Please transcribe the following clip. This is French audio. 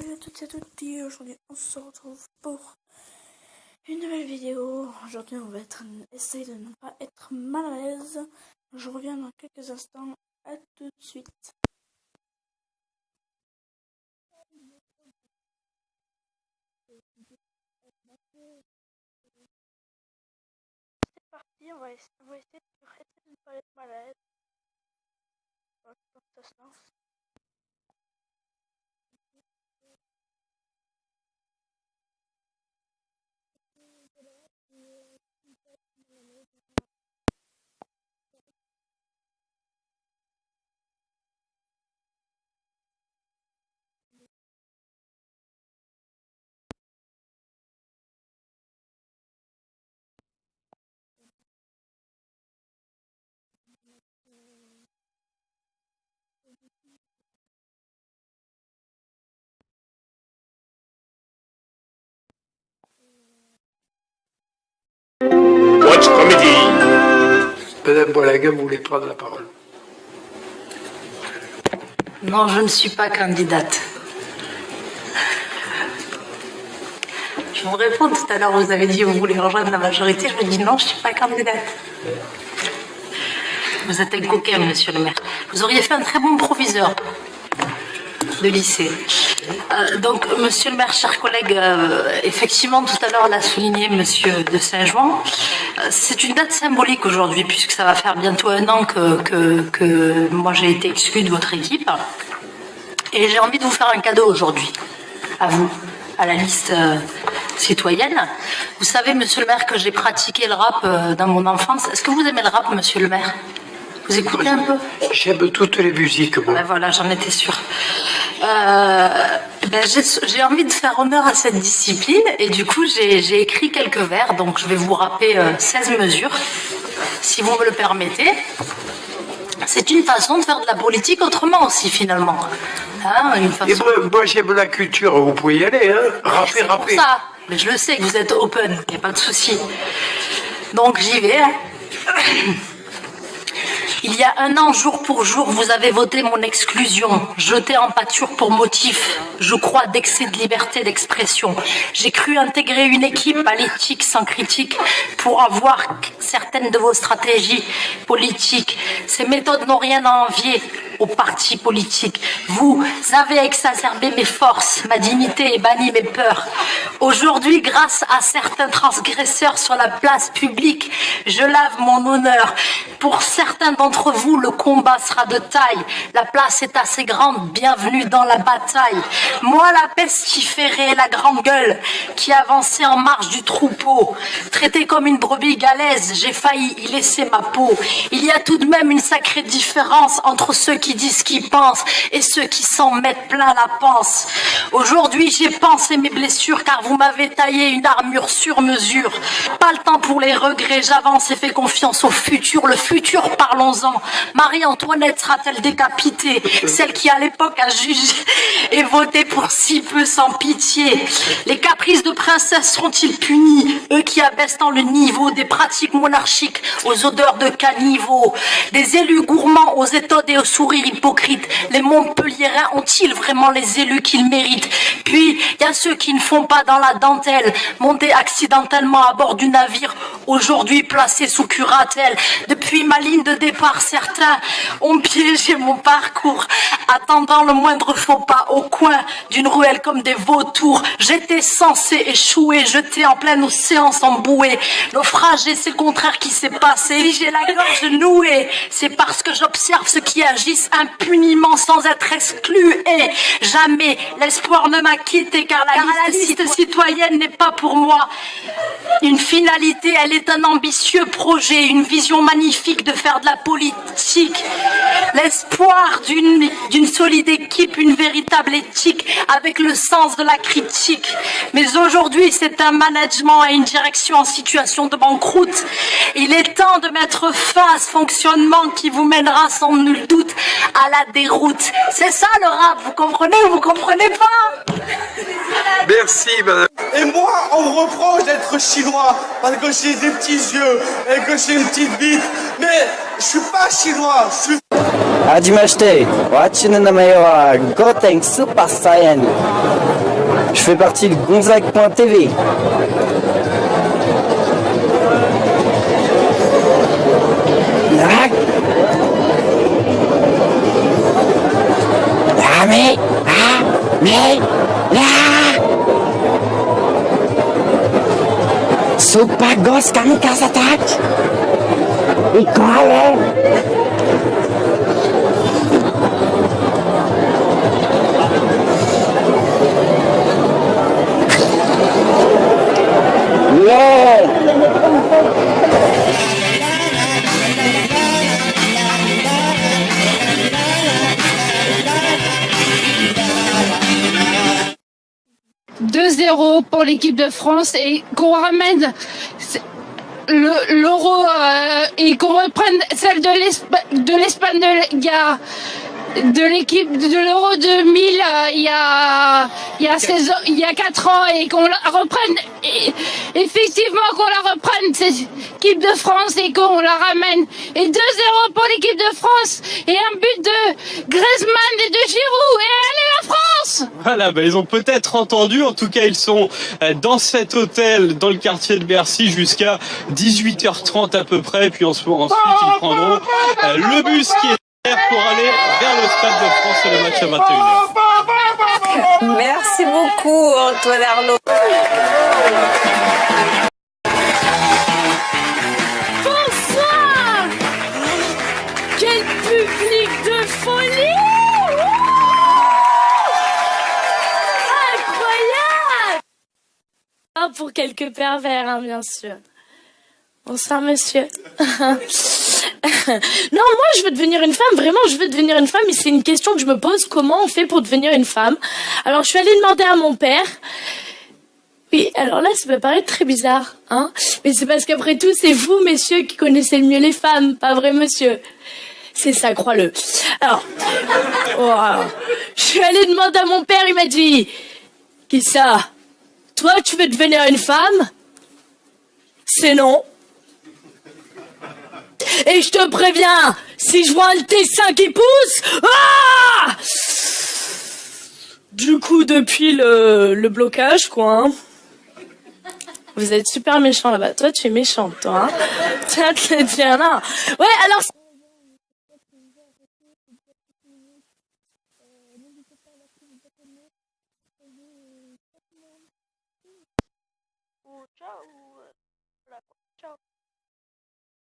Salut à toutes et à toutes, aujourd'hui on se retrouve pour une nouvelle vidéo. Aujourd'hui on va essayer de ne pas être mal à l'aise. Je reviens dans quelques instants, à tout de suite. C'est parti, on va essayer de ne pas être mal à l'aise. Je pense que ça se lance. Watch Comedy. Madame Boilaga voulait prendre la parole. Non, je ne suis pas candidate. Je vous réponds, tout à l'heure vous avez dit que vous voulez rejoindre la majorité, je vous dis non, je ne suis pas candidate. Vous êtes un coquin, monsieur le maire. Vous auriez fait un très bon proviseur de lycée. Donc, monsieur le maire, chers collègues, effectivement, tout à l'heure l'a souligné monsieur de Saint-Jouan, c'est une date symbolique aujourd'hui, puisque ça va faire bientôt 1 an que moi j'ai été exclue de votre équipe. Et j'ai envie de vous faire un cadeau aujourd'hui, à vous, à la liste citoyenne. Vous savez, monsieur le maire, que j'ai pratiqué le rap dans mon enfance. Est-ce que vous aimez le rap, monsieur le maire? Vous écoutez un peu? J'aime toutes les musiques, moi. Ben voilà, j'en étais sûre. J'ai envie de faire honneur à cette discipline et du coup j'ai écrit quelques vers, donc je vais vous rapper 16 mesures, si vous me le permettez. C'est une façon de faire de la politique autrement aussi, finalement. Hein, une façon... Et moi j'aime la culture, vous pouvez y aller, hein. Rapper. Pour ça, mais je le sais que vous êtes open, il n'y a pas de souci. Donc j'y vais. Il y a 1 an, jour pour jour, vous avez voté mon exclusion, jeté en pâture pour motif, je crois, d'excès de liberté d'expression. J'ai cru intégrer une équipe à l'éthique sans critique pour avoir certaines de vos stratégies politiques. Ces méthodes n'ont rien à envier aux partis politiques. Vous avez exacerbé mes forces, ma dignité et banni mes peurs. Aujourd'hui, grâce à certains transgresseurs sur la place publique, je lave mon honneur. Pour certains d'entre vous, le combat sera de taille. La place est assez grande, bienvenue dans la bataille. Moi, la pestiférée, la grande gueule, qui avançait en marche du troupeau. Traité comme une brebis galaise, j'ai failli y laisser ma peau. Il y a tout de même une sacrée différence entre ceux qui disent ce qu'ils pensent et ceux qui s'en mettent plein la panse. Aujourd'hui, j'ai pensé mes blessures car vous m'avez taillé une armure sur mesure. Pas le temps pour les regrets, j'avance et fais confiance au futur. Le futur, parlons-en. Marie-Antoinette sera-t-elle décapitée? Celle qui à l'époque a jugé et voté pour si peu sans pitié. Les caprices de princesse seront-ils punis? Eux qui abaissent tant le niveau des pratiques monarchiques aux odeurs de caniveau. Des élus gourmands aux étoiles et aux sourires hypocrites. Les Montpelliérains ont-ils vraiment les élus qu'ils méritent? Puis, il y a ceux qui ne font pas dans la dentelle, montés accidentellement à bord du navire, aujourd'hui placés sous curatelle. Depuis ma ligne de départ, certains ont piégé mon parcours, attendant le moindre faux pas au coin d'une ruelle comme des vautours. J'étais censé échouer, jeté en plein océan sans bouée. Naufragé, c'est le contraire qui s'est passé. Si j'ai la gorge nouée, c'est parce que j'observe ceux qui agissent impuniment sans être exclus. Et jamais l'espoir ne m'a quitté, car la liste citoyenne n'est pas pour moi une finalité, elle est un ambitieux projet, une vision magnifique de faire de la politique. L'espoir d'une solide équipe, une véritable éthique avec le sens de la critique. Mais aujourd'hui, c'est un management et une direction en situation de banqueroute. Il est temps de mettre fin à ce fonctionnement qui vous mènera sans nul doute à la déroute. C'est ça le rap, vous comprenez ou vous comprenez pas? Merci, madame. Et moi, on me reproche d'être chinois parce que j'ai des petits yeux et que j'ai une petite bite. Mais je suis pas chinois, je suis... はじめまして、わちの名前はゴーテンスーパーサイヤン。Je fais partie de Gonzague.tv. Supagos kami kasatak. Ikaw €2 pour l'équipe de France et qu'on ramène l'euro et qu'on reprenne celle de l'Espagne de l'équipe de l'Euro 2000 il y a 4 ans et qu'on la reprenne effectivement qu'on la reprenne cette équipe de France et qu'on la ramène et 2-0 pour l'équipe de France et un but de Griezmann et de Giroud et allez la France. Voilà, ils ont peut-être entendu, en tout cas ils sont dans cet hôtel dans le quartier de Bercy jusqu'à 18h30 à peu près, puis ensuite ils prendront le bus qui est pour aller vers le Stade de France et le match à 21h. Merci beaucoup Antoine Arnaud. Bonsoir. Quel public de folie. Incroyable. Ah, pour quelques pervers, hein, bien sûr. Bonsoir monsieur. Non, moi je veux devenir une femme, vraiment je veux devenir une femme et c'est une question que je me pose, comment on fait pour devenir une femme? Alors je suis allée demander à mon père. Oui, alors là ça peut paraître très bizarre, hein, mais c'est parce qu'après tout c'est vous messieurs qui connaissez le mieux les femmes, pas vrai monsieur? C'est ça, crois-le. Alors, je suis allée demander à mon père, il m'a dit, qui ça? Toi tu veux devenir une femme? C'est non. Et je te préviens, si je vois un de tes seins qui pousse, ah! Du coup, depuis le blocage, quoi, hein. Vous êtes super méchants là-bas. Toi, tu es méchante, toi, hein. Tiens, te le dire, non. Ouais, alors... Ciao. Ciao.